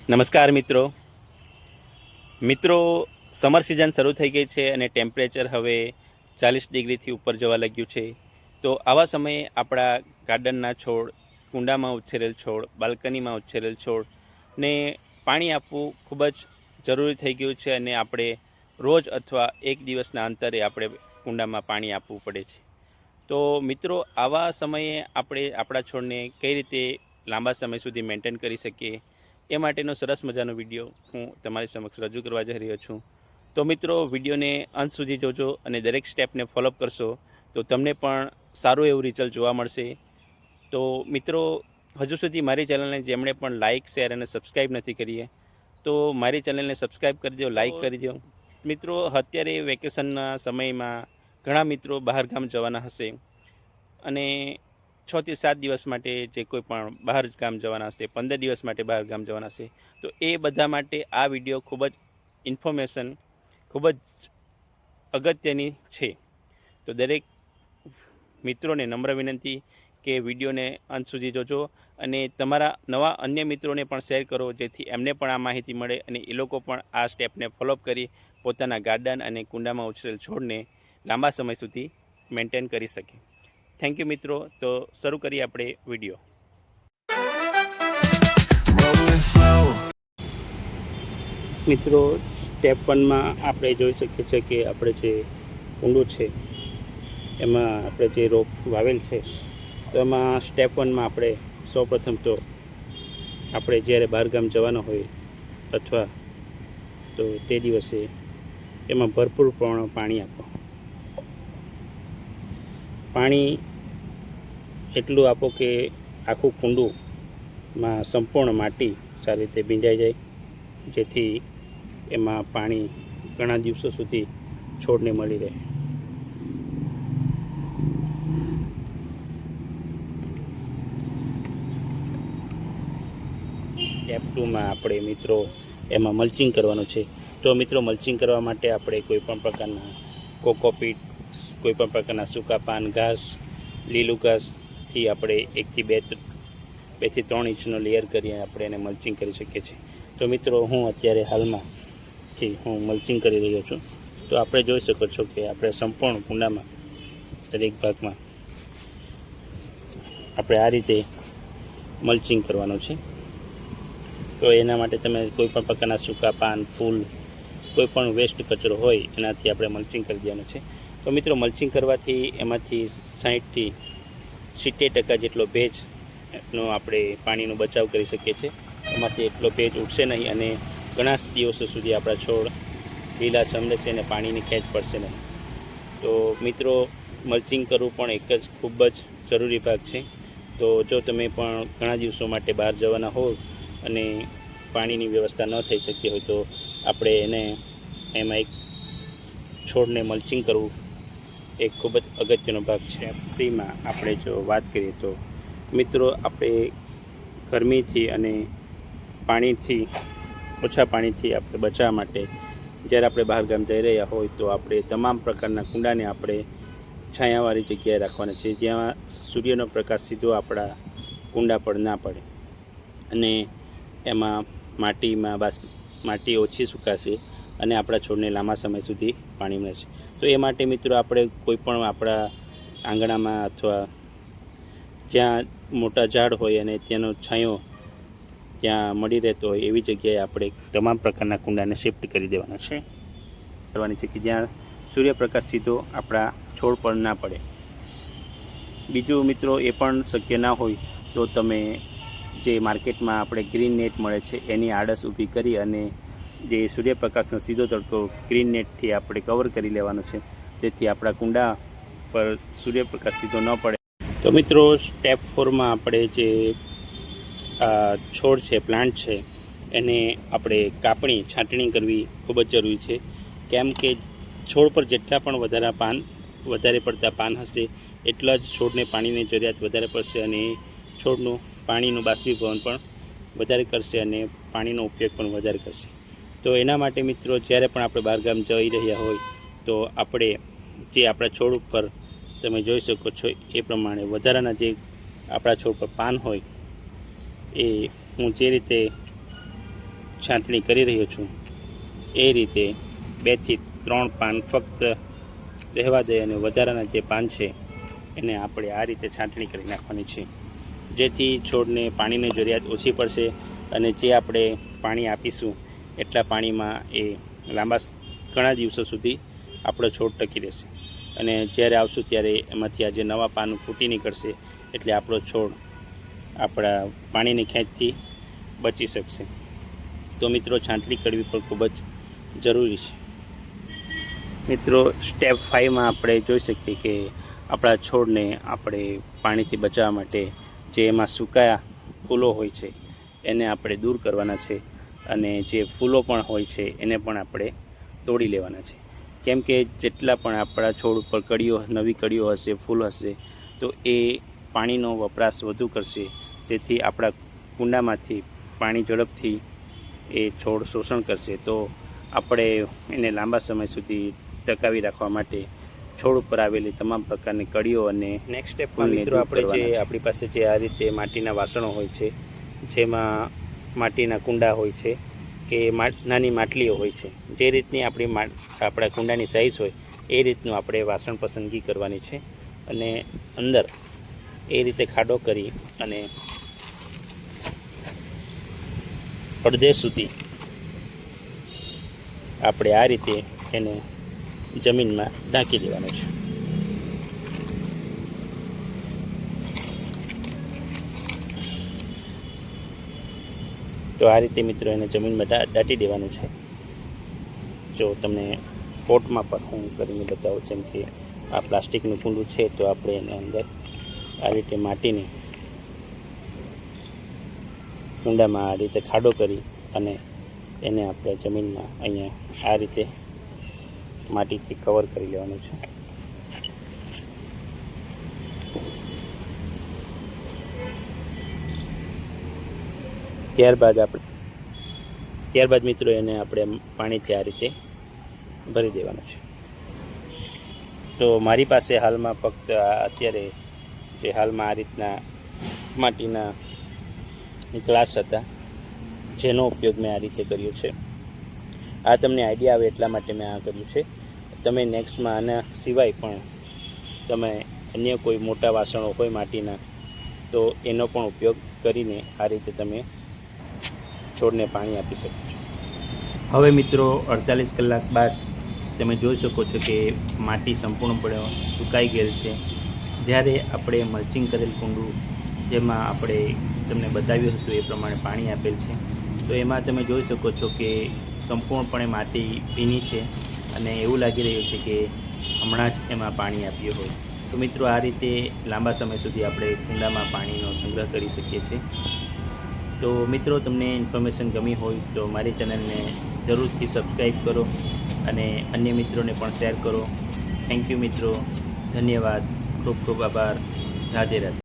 નમસ્કાર મિત્રો, summer season શરૂ થઈ ગઈ છે અને ટેમ્પરેચર હવે 40 ડિગ્રીથી ઉપર જવા લાગ્યું છે. તો આવા સમયે આપણા ગાર્ડનના છોડ, કુંડામાં ઉછેરેલ છોડ, બાલ્કનીમાં ઉછેરેલ છોડ ને પાણી આપવું ખૂબ જ જરૂરી થઈ ગયું છે અને આપણે રોજ અથવા એક દિવસના અંતરે આપણે કુંડામાં પાણી આપવું પડે છે. તો મિત્રો, આવા સમયે આપણે આપણા છોડને કઈ રીતે લાંબા સમય સુધી મેન્ટેન કરી શકીએ એ માટેનો સરસ મજાનો વિડીયો હું તમારી સમક્ષ રજૂ કરવા જઈ રહ્યો છું. તો મિત્રો, વિડીયોને અંત સુધી જોજો અને દરેક સ્ટેપને ફોલોઅપ કરશો તો તમને પણ સારું એવું રિઝલ્ટ જોવા મળશે. તો મિત્રો, હજુ સુધી મારી ચેનલને જેમણે પણ લાઇક, શેર અને સબસ્ક્રાઈબ નથી કરી તો મારી ચેનલને સબસ્ક્રાઈબ કરી દો, લાઇક કરી દો. મિત્રો, અત્યારે વેકેશનના સમયમાં ઘણા મિત્રો બહાર ગામ જવાના હશે અને 6 થી 7 દિવસ માટે જે કોઈ પણ બહાર ગામ જવાના હશે, 15 દિવસ માટે બહાર ગામ જવાના હશે, તો એ બધા માટે આ વિડીયો ખૂબ જ ઇન્ફોર્મેશન ખૂબ જ અગત્યની છે. તો દરેક મિત્રોને નમ્ર વિનંતી કે વિડીયોને અંત સુધી જોજો અને તમારા નવા અન્ય મિત્રોને પણ શેર કરો, જેથી એમને પણ આ માહિતી મળે અને એ લોકો પણ આ સ્ટેપને ફોલોઅપ કરી પોતાના ગાર્ડન અને કુંડામાં ઉછરેલ છોડને લાંબા સમય સુધી મેન્ટેન કરી શકે. થેન્ક યુ મિત્રો. તો શરૂ કરીએ આપણે વિડીયો. મિત્રો, સ્ટેપ 1માં આપણે જોઈ શકીએ છીએ કે આપણે જે કુંડું છે એમાં આપણે જે રોપ વાવેલ છે, તો એમાં સ્ટેપ 1માં આપણે સૌપ્રથમ તો આપણે જ્યારે બહારગામ જવાના હોય અથવા તો તે દિવસે એમાં ભરપૂર પ્રમાણમાં પાણી આપો. પાણી એટલું આપો કે આખું કુંડુંમાં સંપૂર્ણ માટી સારી રીતે ભીંજાઈ જાય, જેથી એમાં પાણી ઘણા દિવસો સુધી છોડને મળી રહે. સ્ટેપ 2માં આપણે મિત્રો એમાં મલ્ચિંગ કરવાનું છે. તો મિત્રો, મલ્ચિંગ કરવા માટે આપણે કોઈપણ પ્રકારના કોકોપીટ, કોઈપણ પ્રકારના સૂકા પાન, ઘાસ, લીલું ઘાસથી આપણે 1 થી 2 થી 3 ઇંચનો લેયર કરીને આપણે એને મલ્ચિંગ કરી શકીએ છીએ. તો મિત્રો, હું અત્યારે હાલમાંથી હું મલ્ચિંગ કરી રહ્યો છું. તો આપણે જોઈ શકો છો કે આપણે સંપૂર્ણ કુંડામાં દરેક ભાગમાં આપણે આ રીતે મલ્ચિંગ કરવાનું છે. તો એના માટે તમે કોઈપણ પ્રકારના સૂકા પાન, ફૂલ, કોઈપણ વેસ્ટ કચરો હોય એનાથી આપણે મલ્ચિંગ કરી દેવાનું છે. તો મિત્રો, મલ્ચિંગ કરવાથી એમાંથી 60 થી 70% જેટલો ભેજનો આપણે પાણીનો બચાવ કરી શકીએ છીએ. એમાંથી એટલો ભેજ ઉઠશે નહીં અને ઘણા દિવસો સુધી આપણા છોડ લીલાછમ રહેશે અને પાણીની ખેંચ પડશે નહીં. તો મિત્રો, મલ્ચિંગ કરવું પણ એક જ ખૂબ જ જરૂરી ભાગ છે. તો જો તમે પણ ઘણા દિવસો માટે બહાર જવાના હો અને પાણીની વ્યવસ્થા ન થઈ શકી હોય તો આપણે એમાં એક છોડને મલ્ચિંગ કરવું એક ખૂબ જ અગત્યનો ભાગ છે. 3માં આપણે જો વાત કરીએ તો મિત્રો, આપણે ગરમીથી અને ઓછા પાણીથી આપણે બચાવવા માટે જ્યારે આપણે બહારગામ જઈ રહ્યા હોય તો આપણે તમામ પ્રકારના કુંડાને આપણે છાયાવાળી જગ્યાએ રાખવાના છે, જ્યાં સૂર્યનો પ્રકાશ સીધો આપણા કુંડા પર ના પડે અને એમાં માટી ઓછી સુકાશે અને આપણા છોડને લાંબા સમય સુધી પાણી મળશે. તો એ માટે મિત્રો, આપણે કોઈપણ આપણા આંગણામાં અથવા જ્યાં મોટા ઝાડ હોય અને તેનો છાંયો ત્યાં મળી રહેતો હોય એવી જગ્યાએ આપણે તમામ પ્રકારના કુંડાને શિફ્ટ કરી દેવાના છે કે જ્યાં સૂર્યપ્રકાશ સીધો આપણા છોડ પર ના પડે. બીજું મિત્રો, એ પણ શક્ય ના હોય તો તમે જે માર્કેટમાં આપણે ગ્રીન નેટ મળે છે એની આડસ ઊભી કરી અને જે સૂર્યપ્રકાશનો સીધો તડકો ગ્રીન નેટથી આપણે કવર કરી લેવાનો છે, જેથી આપણા કુંડા પર સૂર્યપ્રકાશ સીધો ન પડે. તો મિત્રો, સ્ટેપ 4માં આપણે જે છોડ છે, પ્લાન્ટ છે, એને આપણે છાંટણી કરવી ખૂબ જ જરૂરી છે. કેમ કે છોડ પર જેટલા પણ વધારે પડતા પાન હશે એટલા જ છોડને પાણીની જરૂરિયાત વધારે પડશે અને છોડનું પાણીનું બાષ્પીભવન પણ વધારે કરશે અને પાણીનો ઉપયોગ પણ વધારે કરશે. તો એના માટે મિત્રો, જ્યારે પણ આપણે બહારગામ જઈ રહ્યા હોય તો આપણે જે આપણા છોડ ઉપર તમે જોઈ શકો છો એ પ્રમાણે વધારાના જે આપણા છોડ પર પાન હોય એ હું જે રીતે છાંટણી કરી રહ્યો છું એ રીતે 2 થી 3 પાન ફક્ત રહેવા દે અને વધારાના જે પાન છે એને આપણે આ રીતે છાંટણી કરી નાખવાની છે, જેથી છોડને પાણીની જરૂરિયાત ઓછી પડશે અને જે આપણે પાણી આપીશું એટલા પાણીમાં એ ઘણા દિવસો સુધી આપણો છોડ ટકી રહેશે અને જ્યારે આવશું ત્યારે એમાંથી આજે નવા પાન ફૂટી નીકળશે એટલે આપણો છોડ આપણા પાણીની ખેંચથી બચી શકશે. તો મિત્રો છાંટણી કરવી પણ ખૂબ જ જરૂરી છે. મિત્રો સ્ટેપ 5માં આપણે જોઈ શકીએ કે આપણા છોડને આપણે પાણીથી બચાવવા માટે જે એમાં સુકાયા ફૂલો હોય છે એને આપણે દૂર કરવાના છે અને જે ફૂલો પણ હોય છે એને પણ આપણે તોડી લેવાના છે. કેમ કે જેટલા પણ આપણા છોડ ઉપર નવી કળીઓ હશે, ફૂલ હશે તો એ પાણીનો વપરાશ વધુ કરશે, જેથી આપણા કુંડામાંથી પાણી ઝડપથી એ છોડ શોષણ કરશે. તો આપણે એને લાંબા સમય સુધી ટકાવી રાખવા માટે છોડ ઉપર આવેલી તમામ પ્રકારની કળીઓ અને નેક્સ્ટ સ્ટેપમાં મિત્રો આપણે જે આપણી પાસે જે આ રીતે માટીના વાસણો હોય છે, જેમાં માટીના કુંડા હોય છે કે નાની માટલીઓ હોય છે, જે રીતની આપણા કુંડાની સાઇઝ હોય એ રીતનું આપણે વાસણ પસંદગી કરવાની છે અને અંદર એ રીતે ખાડો કરી અને અડધે સુધી આપણે આ રીતે એને જમીનમાં ઢાંકી દેવાનું છે. તો આ રીતે મિત્રો એને જમીનમાં દાટી દેવાનું છે. જો તમને પોટમાં પણ હું કરીને બતાવું, જેમ કે આ પ્લાસ્ટિકનું કુંડું છે તો આપણે એને અંદર આ રીતે માટીને કુંડામાં આ રીતે ખાડો કરી અને એને આપણે જમીનમાં અહીંયા આ રીતે માટીથી કવર કરી લેવાનું છે. ત્યારબાદ મિત્રો એને આપણે પાણીથી આ રીતે ભરી દેવાનું છે. તો મારી પાસે હાલમાં ફક્ત અત્યારે જે હાલમાં આ રીતના માટીના ગ્લાસ હતા જેનો ઉપયોગ મેં આ રીતે કર્યો છે. આ તમને આઈડિયા આવે એટલા માટે મેં આ કર્યું છે. તમે નેક્સ્ટમાં આના સિવાય પણ તમે અન્ય કોઈ મોટા વાસણો હોય માટીના તો એનો પણ ઉપયોગ કરીને આ રીતે તમે છોડને પાણી આપી શકો છો. હવે મિત્રો 48 કલાક બાદ તમે જોઈ શકો છો કે માટી સંપૂર્ણપણે સુકાઈ ગયેલ છે. જ્યારે આપણે મલ્ચિંગ કરેલ કુંડું જેમાં આપણે તમને બતાવ્યું હતું એ પ્રમાણે પાણી આપેલ છે તો એમાં તમે જોઈ શકો છો કે સંપૂર્ણપણે માટી ભીની છે અને એવું લાગી રહ્યું છે કે હમણાં જ એમાં પાણી આપ્યું હોય. તો મિત્રો આ રીતે લાંબા સમય સુધી આપણે કુંડામાં પાણીનો સંગ્રહ કરી શકીએ છીએ. તો મિત્રો તમને ઇન્ફોર્મેશન ગમી હોય તો મારી ચેનલને જરૂરથી સબસ્ક્રાઈબ કરો અને અન્ય મિત્રોને પણ શેર કરો. થેન્ક યુ મિત્રો, ધન્યવાદ, ખૂબ ખૂબ આભાર. રાધે રાધે.